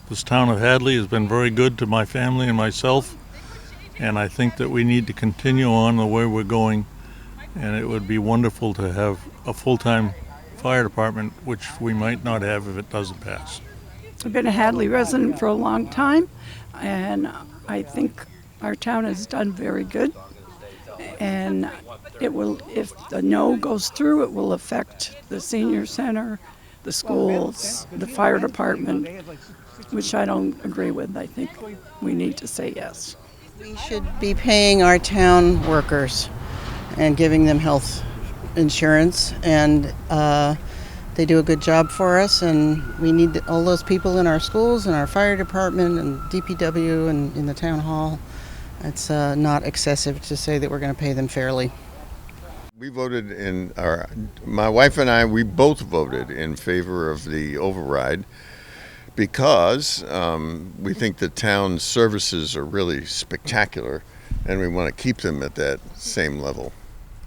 This town of Hadley has been very good to my family and myself, and I think that we need to continue on the way we're going, and it would be wonderful to have a full-time fire department, which we might not have if it doesn't pass. I've been a Hadley resident for a long time, and I think our town has done very good. And it will, if the no goes through, it will affect the senior center, the schools, the fire department, which I don't agree with. I think we need to say yes. We should be paying our town workers and giving them health insurance, and they do a good job for us, and we need all those people in our schools and our fire department and DPW and in the town hall. It's not excessive to say that we're going to pay them fairly. We voted my wife and I, we both voted in favor of the override because we think the town services are really spectacular and we want to keep them at that same level.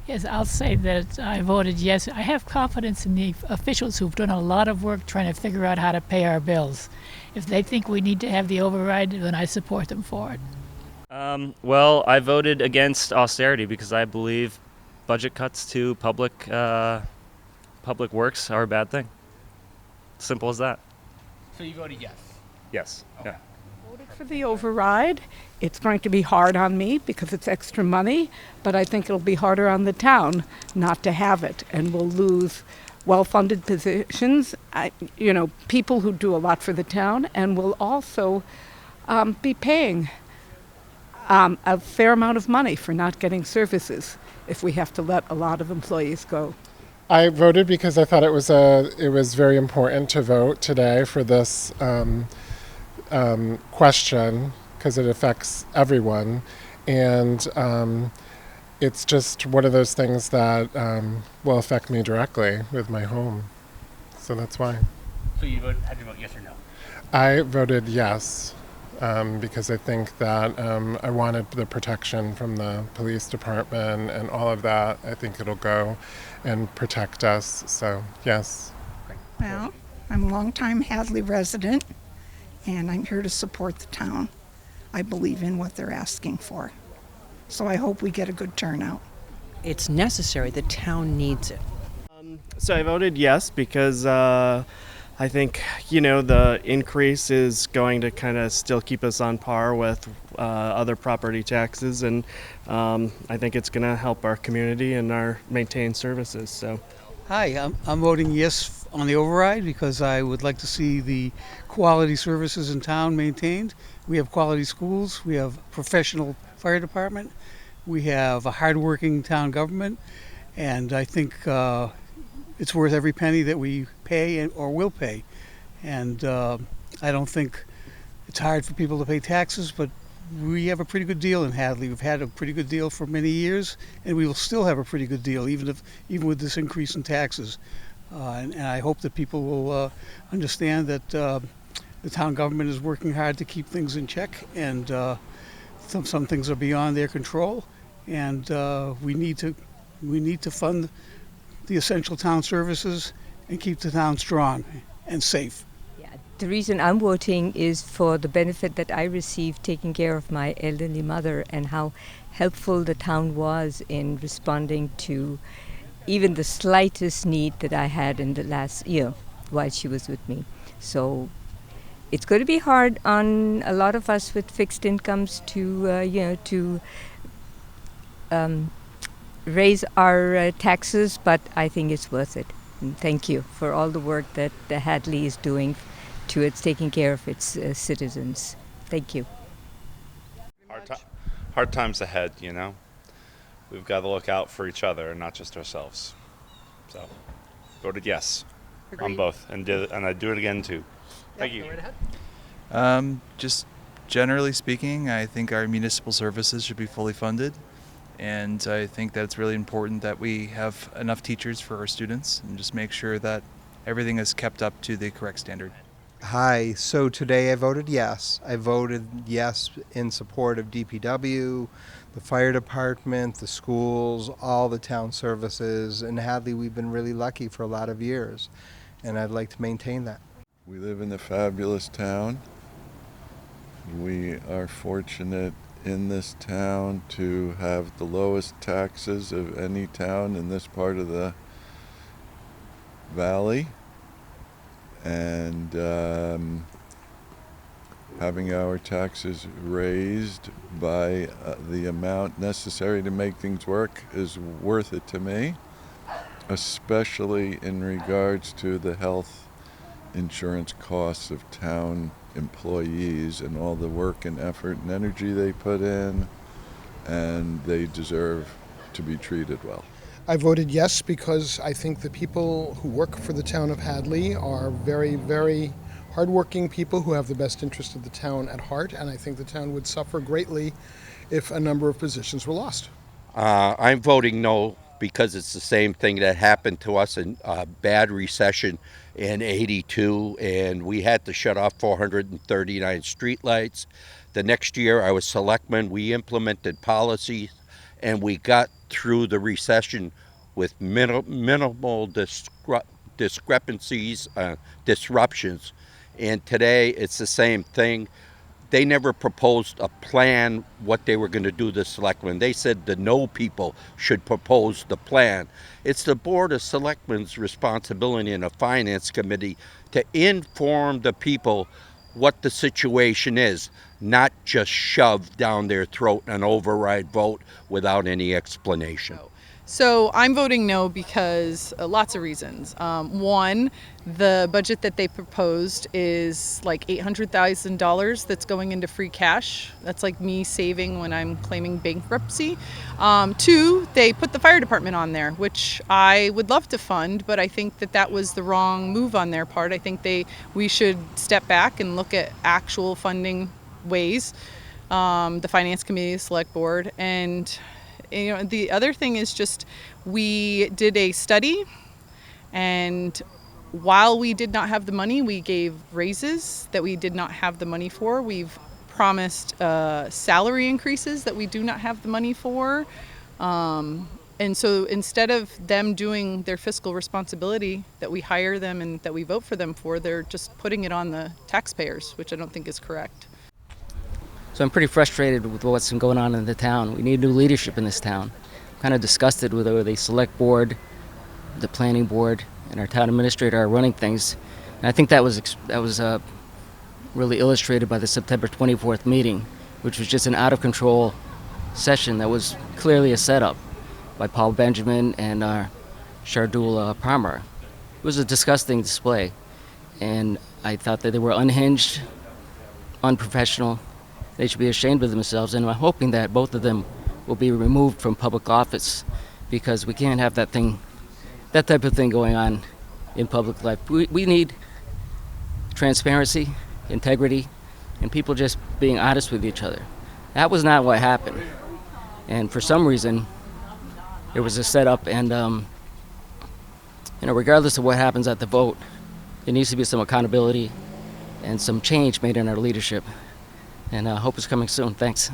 Yes, I'll say that I voted yes. I have confidence in the officials who've done a lot of work trying to figure out how to pay our bills. If they think we need to have the override, then I support them for it. Well, I voted against austerity because I believe budget cuts to public works are a bad thing. Simple as that. So you voted yes? Yes. Okay. Yeah. Voted for the override. It's going to be hard on me because it's extra money, but I think it'll be harder on the town not to have it, and we'll lose well-funded positions, people who do a lot for the town, and we'll also be paying a fair amount of money for not getting services if we have to let a lot of employees go. I voted because I thought it was very important to vote today for this question because it affects everyone, and it's just one of those things that will affect me directly with my home. So that's why. So had to vote yes or no? I voted yes. Because I think that I wanted the protection from the police department and all of that. I think it'll go and protect us. So, yes. Well, I'm a longtime Hadley resident, and I'm here to support the town. I believe in what they're asking for. So I hope we get a good turnout. It's necessary. The town needs it. So I voted yes because I think, the increase is going to kind of still keep us on par with other property taxes, and I think it's going to help our community and our maintain services. So, hi, I'm voting yes on the override because I would like to see the quality services in town maintained. We have quality schools, we have professional fire department, we have a hardworking town government, and I think it's worth every penny that we pay or will pay. And I don't think it's hard for people to pay taxes, but we have a pretty good deal in Hadley. We've had a pretty good deal for many years, and we will still have a pretty good deal, even with this increase in taxes. And I hope that people will understand that the town government is working hard to keep things in check, and some things are beyond their control, and we need to fund the essential town services and keep the town strong and safe. Yeah, the reason I'm voting is for the benefit that I received taking care of my elderly mother and how helpful the town was in responding to even the slightest need that I had in the last year while she was with me. So it's going to be hard on a lot of us with fixed incomes to raise our taxes, but I think it's worth it. And thank you for all the work that Hadley is doing to its taking care of its citizens. Thank you. Hard times ahead, We've got to look out for each other and not just ourselves. So, voted yes on both, and I'd do it again too. Thank you. Just generally speaking, I think our municipal services should be fully funded. And I think that it's really important that we have enough teachers for our students and just make sure that everything is kept up to the correct standard. Hi, so today I voted yes. I voted yes in support of DPW, the fire department, the schools, all the town services. In Hadley, we've been really lucky for a lot of years, and I'd like to maintain that. We live in a fabulous town, We are fortunate in this town to have the lowest taxes of any town in this part of the valley, and having our taxes raised by the amount necessary to make things work is worth it to me, especially in regards to the health insurance costs of town employees and all the work and effort and energy they put in, and they deserve to be treated well. I voted yes because I think the people who work for the town of Hadley are very, very hardworking people who have the best interest of the town at heart, and I think the town would suffer greatly if a number of positions were lost. I'm voting no because it's the same thing that happened to us in a bad recession in '82, and we had to shut off 439 streetlights. The next year I was selectman, we implemented policies, and we got through the recession with minimal discrepancies, disruptions. And today it's the same thing. They never proposed a plan what they were going to do, the selectmen. They said the no people should propose the plan. It's the Board of Selectmen's responsibility and the Finance Committee to inform the people what the situation is, not just shove down their throat an override vote without any explanation. So I'm voting no because lots of reasons. One, the budget that they proposed is like $800,000 that's going into free cash. That's like me saving when I'm claiming bankruptcy. Two, they put the fire department on there, which I would love to fund, but I think that that was the wrong move on their part. I think we should step back and look at actual funding ways. The Finance Committee, Select Board, and the other thing is just we did a study, and while we did not have the money, we gave raises that we did not have the money for. We've promised salary increases that we do not have the money for. And so instead of them doing their fiscal responsibility that we hire them and that we vote for them for, they're just putting it on the taxpayers, which I don't think is correct. So I'm pretty frustrated with what's been going on in the town. We need new leadership in this town. I'm kind of disgusted with the select board, the planning board, and our town administrator are running things. And I think that was really illustrated by the September 24th meeting, which was just an out-of-control session that was clearly a setup by Paul Benjamin and Shardul Palmer. It was a disgusting display, and I thought that they were unhinged, unprofessional. They should be ashamed of themselves, and I'm hoping that both of them will be removed from public office, because we can't have that type of thing going on in public life. We need transparency, integrity, and people just being honest with each other. That was not what happened, and for some reason, it was a setup. And regardless of what happens at the vote, there needs to be some accountability and some change made in our leadership. And I hope it's coming soon. Thanks.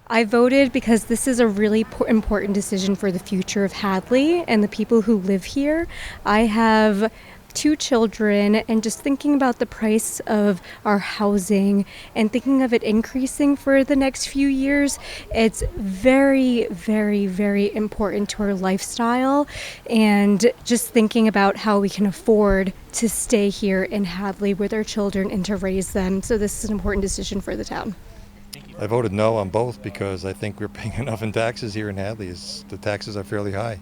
I voted because this is a really important decision for the future of Hadley and the people who live here. I have 2 children, and just thinking about the price of our housing and thinking of it increasing for the next few years, it's very, very, very important to our lifestyle, and just thinking about how we can afford to stay here in Hadley with our children and to raise them. So this is an important decision for the town. I voted no on both because I think we're paying enough in taxes here in Hadley. The taxes are fairly high.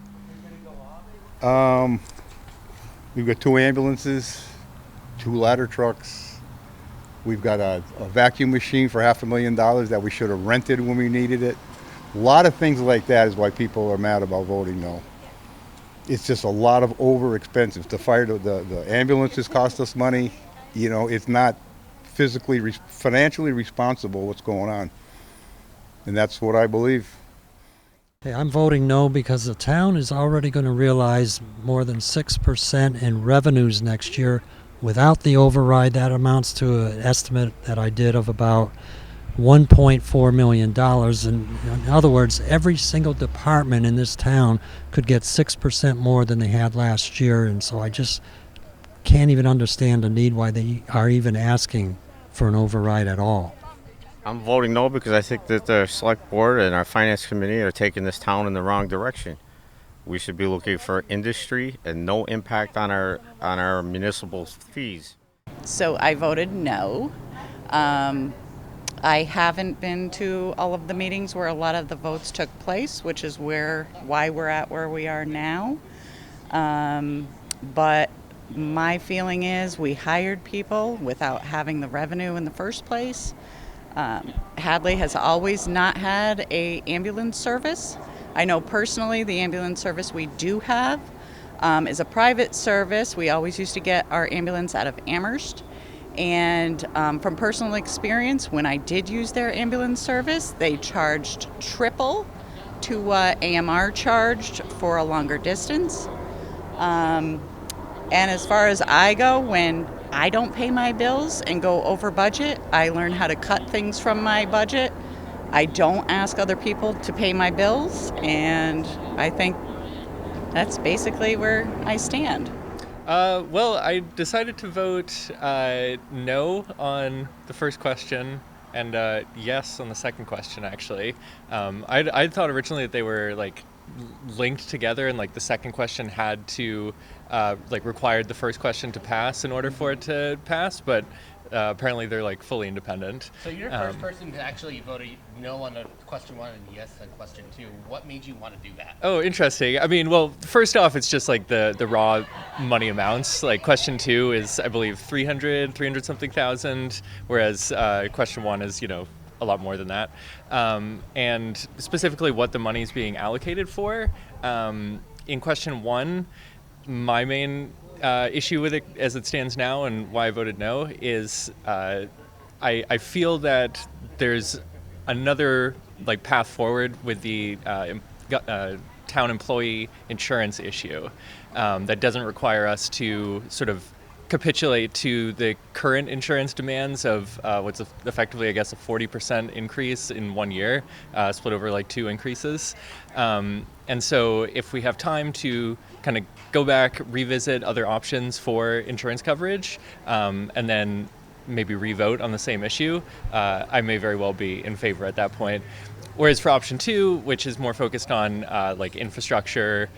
We've got 2 ambulances, 2 ladder trucks. We've got a vacuum machine for $500,000 that we should have rented when we needed it. A lot of things like that is why people are mad about voting no. It's just a lot of over expenses. The ambulances cost us money. It's not financially responsible what's going on. And that's what I believe. Hey, I'm voting no because the town is already going to realize more than 6% in revenues next year without the override. That amounts to an estimate that I did of about $1.4 million. And in other words, every single department in this town could get 6% more than they had last year. And so I just can't even understand the need why they are even asking for an override at all. I'm voting no because I think that the select board and our finance committee are taking this town in the wrong direction. We should be looking for industry and no impact on our municipal fees. So I voted no. I haven't been to all of the meetings where a lot of the votes took place, which is why we're at where we are now. But my feeling is we hired people without having the revenue in the first place. Hadley has always not had a ambulance service. I know personally the ambulance service we do have is a private service. We always used to get our ambulance out of Amherst. And from personal experience, when I did use their ambulance service, they charged triple to what AMR charged for a longer distance. And as far as I go, when I don't pay my bills and go over budget, I learn how to cut things from my budget. I don't ask other people to pay my bills, and I think that's basically where I stand. Well, I decided to vote no on the first question and yes on the second question, actually. I thought originally that they were linked together, and the second question had to required the first question to pass in order for it to pass, but apparently they're fully independent. So you're the first person to actually vote no on question 1 and yes on question 2. What made you want to do that? Oh, interesting. I mean, well, first off, it's just the raw money amounts. Question 2 is, I believe, 300 something thousand, whereas question 1 is, a lot more than that. And specifically what the money is being allocated for. In question 1, my main issue with it as it stands now and why I voted no is I feel that there's another path forward with the town employee insurance issue that doesn't require us to sort of capitulate to the current insurance demands of what's effectively, I guess, a 40% increase in 1 year, split over 2 increases. And so if we have time to kind of go back, revisit other options for insurance coverage, and then maybe re-vote on the same issue, I may very well be in favor at that point. Whereas for option 2, which is more focused on infrastructure,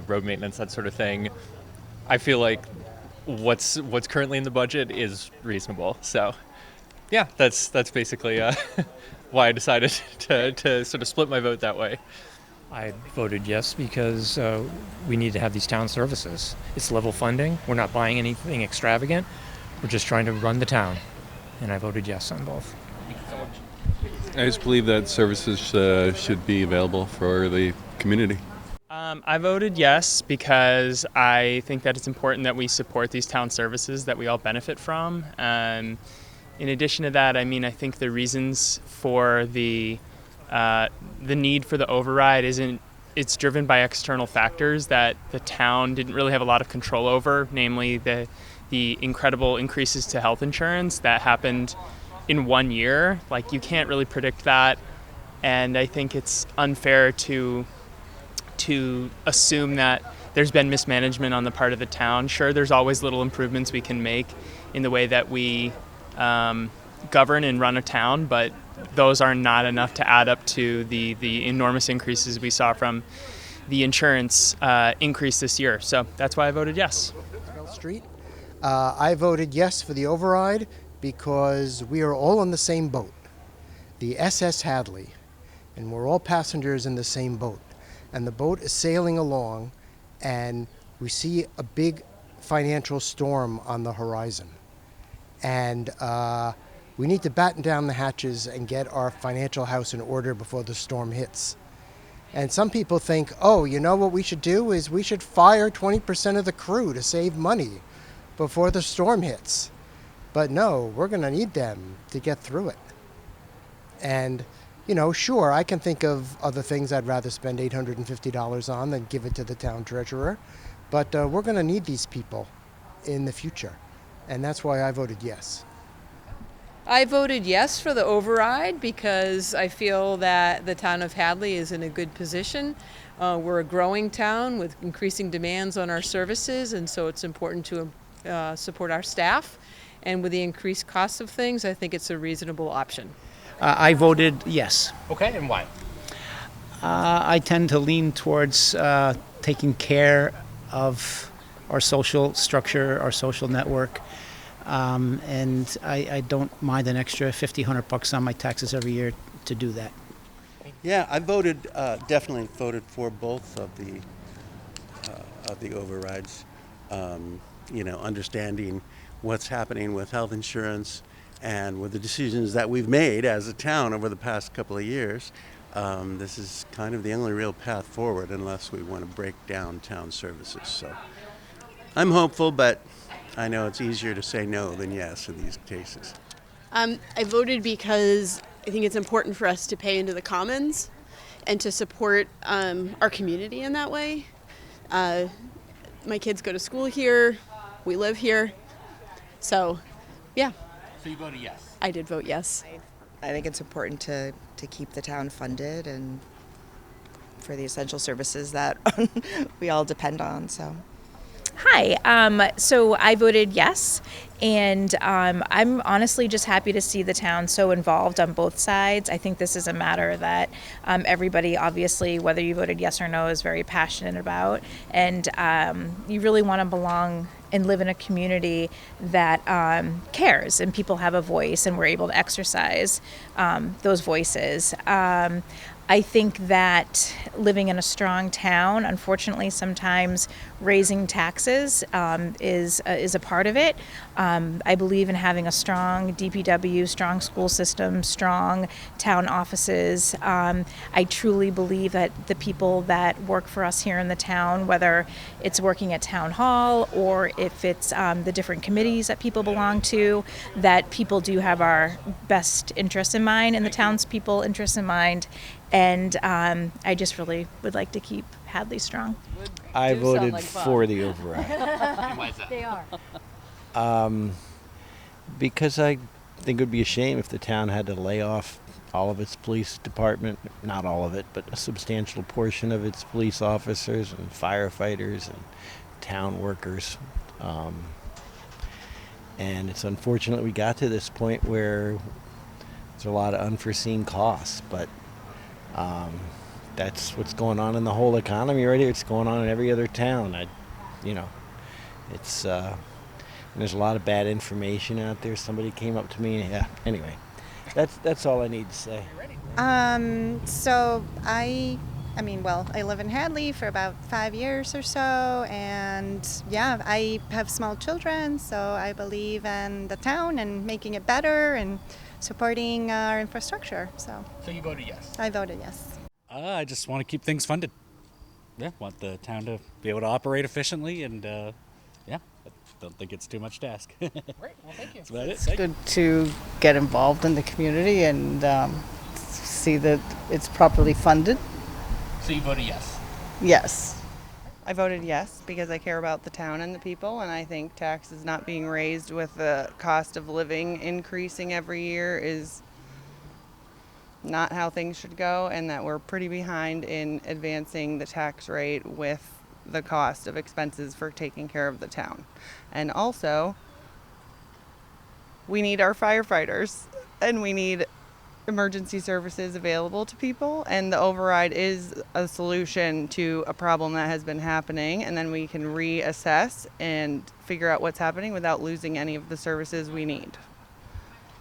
road maintenance, that sort of thing, I feel like what's currently in the budget is reasonable. So yeah, that's basically why I decided to sort of split my vote that way. I voted yes because we need to have these town services. It's level funding. We're not buying anything extravagant. We're just trying to run the town. And I voted yes on both. Thank you so much. I just believe that services should be available for the community. I voted yes because I think that it's important that we support these town services that we all benefit from. In addition to that, I think the reasons for the need for the override it's driven by external factors that the town didn't really have a lot of control over, namely the incredible increases to health insurance that happened in 1 year. You can't really predict that, and I think it's unfair to assume that there's been mismanagement on the part of the town. Sure, there's always little improvements we can make in the way that we govern and run a town, but those are not enough to add up to the enormous increases we saw from the insurance increase this year. So that's why I voted yes. Street. I voted yes for the override because we are all in the same boat, the SS Hadley, and we're all passengers in the same boat. And the boat is sailing along, and we see a big financial storm on the horizon. And we need to batten down the hatches and get our financial house in order before the storm hits. And some people think, oh, you know what we should do is we should fire 20% of the crew to save money before the storm hits. But no, we're going to need them to get through it. And sure, I can think of other things I'd rather spend $850 on than give it to the town treasurer, but we're going to need these people in the future, and that's why I voted yes. I voted yes for the override because I feel that the town of Hadley is in a good position. We're a growing town with increasing demands on our services, and so it's important to support our staff. And with the increased cost of things, I think it's a reasonable option. I voted yes. Okay, and why? I tend to lean towards taking care of our social structure, our social network, and I don't mind an extra $100 on my taxes every year to do that. Yeah, I voted, definitely voted for both of the overrides. Understanding what's happening with health insurance and with the decisions that we've made as a town over the past couple of years. This is kind of the only real path forward unless we want to break down town services. So I'm hopeful, but I know it's easier to say no than yes in these cases. I voted because I think it's important for us to pay into the commons and to support our community in that way. My kids go to school here, we live here, so yeah. So you voted yes? I did vote yes. I think it's important to keep the town funded and for the essential services that we all depend on, so. Hi, so I voted yes, and I'm honestly just happy to see the town so involved on both sides. I think this is a matter that everybody, obviously, whether you voted yes or no, is very passionate about, and you really want to belong and live in a community that cares, and people have a voice, and we're able to exercise those voices. I think that living in a strong town, unfortunately, sometimes raising taxes is a part of it. I believe in having a strong DPW, strong school system, strong town offices. I truly believe that the people that work for us here in the town, whether it's working at town hall or if it's the different committees that people belong to, that people do have our best interests in mind and the townspeople interests in mind. And I just really would like to keep Hadley strong. I voted for the override. And why is that? They are. Because I think it would be a shame if the town had to lay off all of its police department, not all of it, but a substantial portion of its police officers and firefighters and town workers. And it's unfortunate we got to this point where there's a lot of unforeseen costs, but that's what's going on in the whole economy right here. It's going on in every other town. It's there's a lot of bad information out there. Somebody came up to me. Yeah. Anyway, that's all I need to say. So I live in Hadley for about 5 years or so, and yeah, I have small children, so I believe in the town and making it better and supporting our infrastructure. So you voted yes? I voted yes. I just want to keep things funded. Yeah, want the town to be able to operate efficiently, and I don't think it's too much to ask. Great, well, thank you. That's about it. It's good to get involved in the community and see that it's properly funded. So you voted yes? Yes. I voted yes because I care about the town and the people, and I think taxes not being raised with the cost of living increasing every year is not how things should go, and that we're pretty behind in advancing the tax rate with the cost of expenses for taking care of the town. And also, we need our firefighters, and we need emergency services available to people, and the override is a solution to a problem that has been happening, and then we can reassess and figure out what's happening without losing any of the services we need.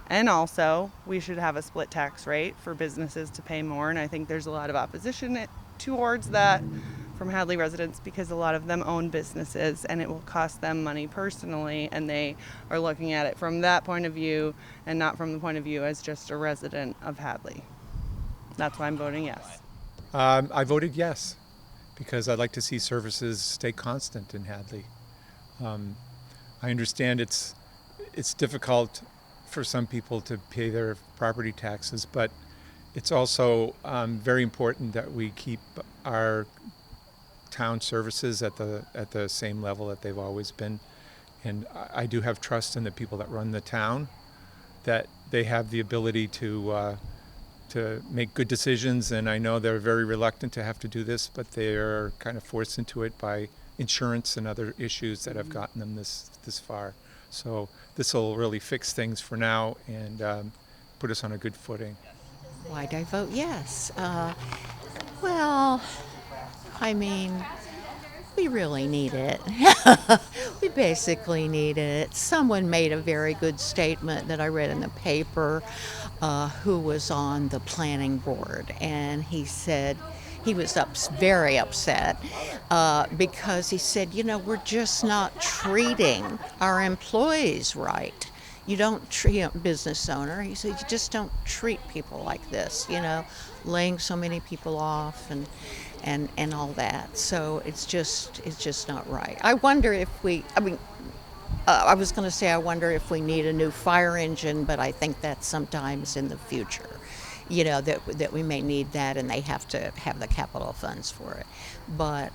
And also, we should have a split tax rate for businesses to pay more, and I think there's a lot of opposition towards that from Hadley residents because a lot of them own businesses and it will cost them money personally, and they are looking at it from that point of view and not from the point of view as just a resident of Hadley. That's why I'm voting yes. I voted yes because I'd like to see services stay constant in Hadley. I understand it's difficult for some people to pay their property taxes, but it's also very important that we keep our town services at the same level that they've always been. And I do have trust in the people that run the town, that they have the ability to make good decisions, and I know they're very reluctant to have to do this, but they are kind of forced into it by insurance and other issues that have gotten them this far. So this will really fix things for now and put us on a good footing. Why'd I vote yes? Well, I mean, we really need it. We basically need it. Someone made a very good statement that I read in the paper, who was on the planning board, and he said he was very upset because he said, we're just not treating our employees right. You don't treat a business owner. He said, you just don't treat people like this, laying so many people off and all that. So it's just not right. I wonder if I was going to say I wonder if we need a new fire engine, but I think that's sometimes in the future. That we may need that, and they have to have the capital funds for it. But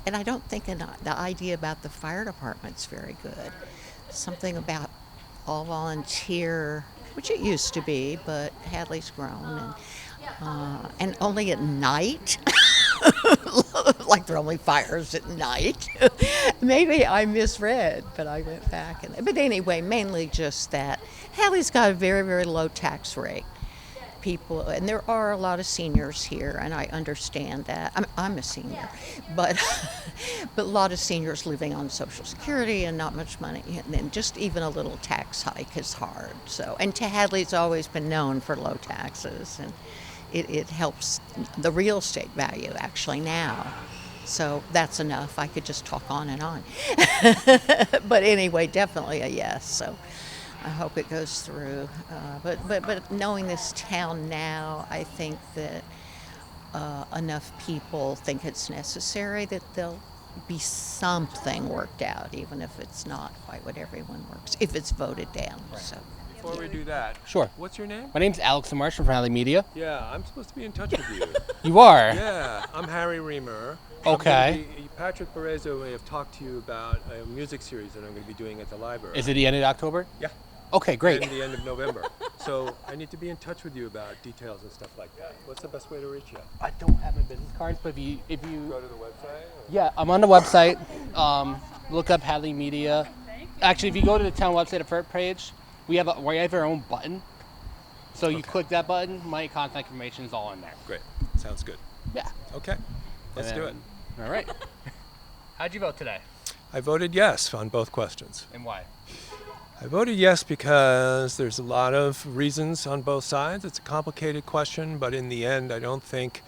and I don't think the idea about the fire department's very good. Something about all volunteer, which it used to be, but Hadley's grown, and only at night. Like there are only fires at night. Maybe I misread, but I went back. But anyway, mainly just that. Hadley's got a very, very low tax rate. People, and there are a lot of seniors here, and I understand that. I'm a senior, but a lot of seniors living on Social Security and not much money, and then just even a little tax hike is hard. So, and Hadley's always been known for low taxes, and it helps the real estate value actually now. So that's enough. I could just talk on and on. But anyway, definitely a yes. So I hope it goes through. But knowing this town now, I think that enough people think it's necessary that there'll be something worked out, even if it's not quite what everyone works, if it's voted down. Right. So. Before we do that, Sure. What's your name? My name's Alex Marsh from Hadley Media. Yeah, I'm supposed to be in touch with you. You are? Yeah, I'm Harry Reamer. Okay. Patrick Perezzo may have talked to you about a music series that I'm going to be doing at the library. Is it the end of October? Yeah. Okay, great. And the end of November. So I need to be in touch with you about details and stuff like that. What's the best way to reach you? I don't have my business cards, but if you go to the website? Yeah, I'm on the website. Look up Hadley Media. Actually, if you go to the town website, the first page, we have our own button. So you click that button, my contact information is all in there. Great. Sounds good. Yeah. Okay. Let's do it. All right. How'd you vote today? I voted yes on both questions. And why? I voted yes because there's a lot of reasons on both sides. It's a complicated question, but in the end, I don't think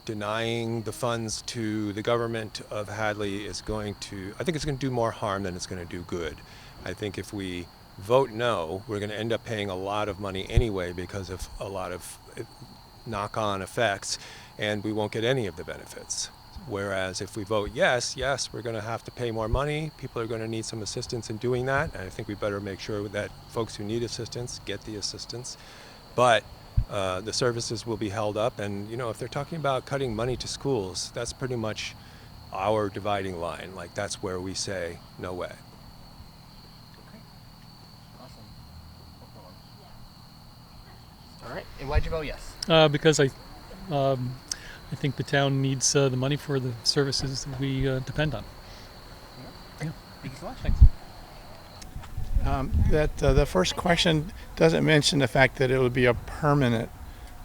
denying the funds to the government of Hadley is going to, I think it's going to do more harm than it's going to do good. I think if we vote no, we're going to end up paying a lot of money anyway because of a lot of knock-on effects, and we won't get any of the benefits. Whereas if we vote yes, we're going to have to pay more money. People are going to need some assistance in doing that, and I think we better make sure that folks who need assistance get the assistance. But the services will be held up, and if they're talking about cutting money to schools, that's pretty much our dividing line. Like, that's where we say no way. All right. And why'd you vote yes? Because I think the town needs the money for the services that we depend on. Yeah. Thank you so much. Thanks. The first question doesn't mention the fact that it would be a permanent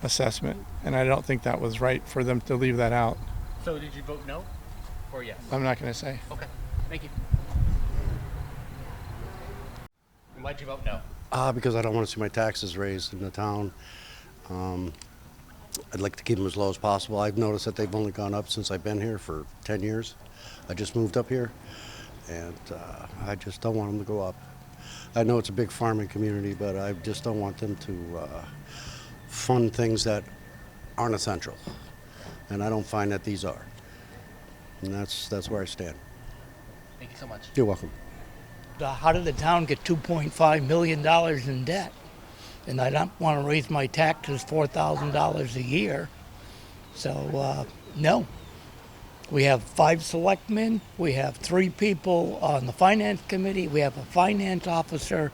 assessment, and I don't think that was right for them to leave that out. So did you vote no or yes? I'm not going to say. Okay. Thank you. And why'd you vote no? Because I don't want to see my taxes raised in the town. I'd like to keep them as low as possible. I've noticed that they've only gone up since I've been here for 10 years. I just moved up here, and I just don't want them to go up. I know it's a big farming community, but I just don't want them to fund things that aren't essential, and I don't find that these are. And that's where I stand. Thank you so much. You're welcome. How did the town get $2.5 million in debt? And I don't want to raise my taxes $4,000 a year. So, no. We have 5 selectmen. We have 3 people on the finance committee. We have a finance officer.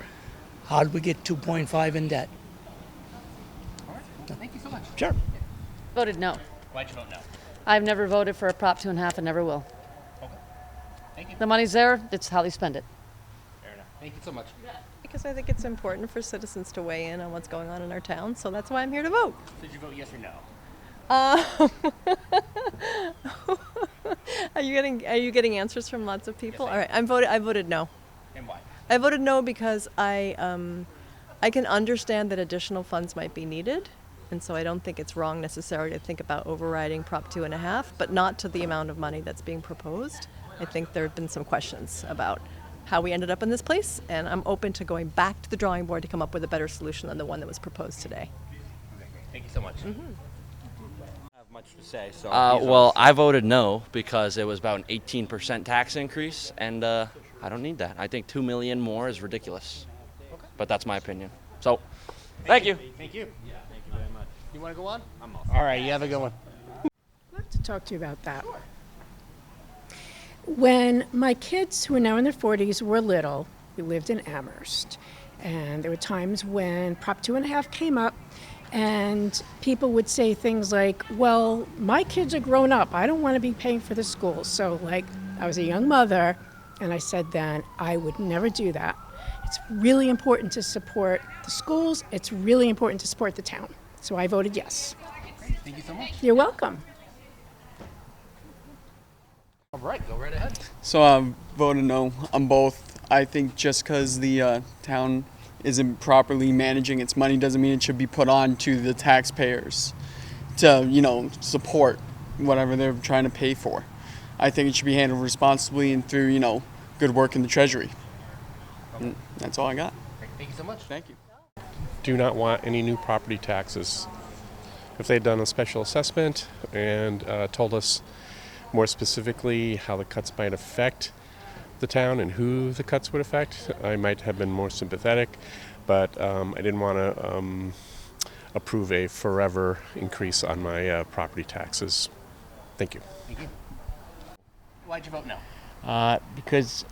How did we get 2.5 in debt? All right. Thank you so much. Sure. Voted no. Why'd you vote no? I've never voted for a Prop 2.5 and never will. Okay. Thank you. The money's there. It's how they spend it. Fair enough. Thank you so much. Because I think it's important for citizens to weigh in on what's going on in our town, so that's why I'm here to vote. Did you vote yes or no? Are you getting answers from lots of people? Yes, All right, I voted no. And why? I voted no because I can understand that additional funds might be needed, and so I don't think it's wrong necessarily to think about overriding Prop 2.5, but not to the amount of money that's being proposed. I think there have been some questions about how we ended up in this place, and I'm open to going back to the drawing board to come up with a better solution than the one that was proposed today. Okay, great. Thank you so much. Have much to say. So well, I voted no because it was about an 18% tax increase, and I don't need that. I think $2 million more is ridiculous. Okay. But that's my opinion. So, thank you. Thank you. Yeah, thank you very much. You want to go on? I'm all All right, you have a good one. I'd like to talk to you about that. When my kids, who are now in their 40s, were little, we lived in Amherst. And there were times when Prop 2.5 came up, and people would say things like, well, my kids are grown up. I don't want to be paying for the schools. So, like, I was a young mother, and I said then, I would never do that. It's really important to support the schools. It's really important to support the town. So I voted yes. Great. Thank you so much. You're welcome. All right, go right ahead. So I voted no on both. I think just because the town isn't properly managing its money doesn't mean it should be put on to the taxpayers to, support whatever they're trying to pay for. I think it should be handled responsibly and through, good work in the Treasury. And that's all I got. Great. Thank you so much. Thank you. Do not want any new property taxes. If they'd done a special assessment and told us more specifically how the cuts might affect the town and who the cuts would affect, I might have been more sympathetic, but I didn't want to approve a forever increase on my property taxes. Thank you. Thank you. Why'd you vote no? Because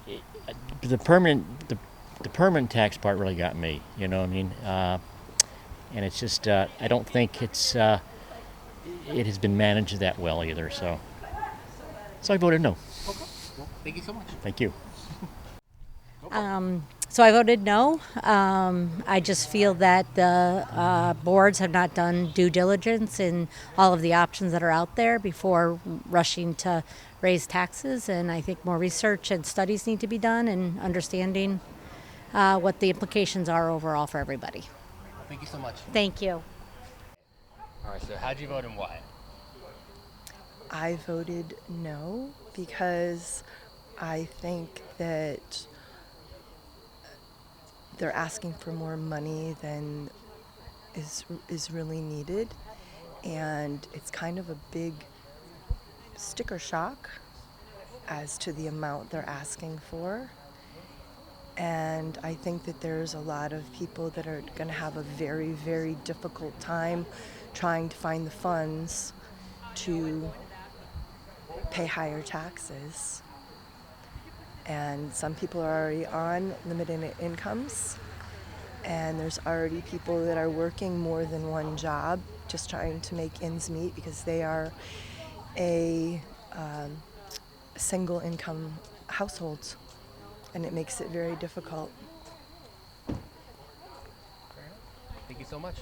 the permanent tax part really got me. You know what I mean? And it's just I don't think it has been managed that well either. So I voted no. Okay. Well, thank you so much. Thank you. So I voted no. I just feel that the boards have not done due diligence in all of the options that are out there before rushing to raise taxes. And I think more research and studies need to be done and understanding what the implications are overall for everybody. Well, thank you so much. Thank you. All right, so how'd you vote and why? I voted no because I think that they're asking for more money than is really needed, and it's kind of a big sticker shock as to the amount they're asking for. And I think that there's a lot of people that are going to have a very, very difficult time trying to find the funds to pay higher taxes. And some people are already on limited incomes, and there's already people that are working more than one job just trying to make ends meet because they are a single income household, and it makes it very difficult. Thank you so much.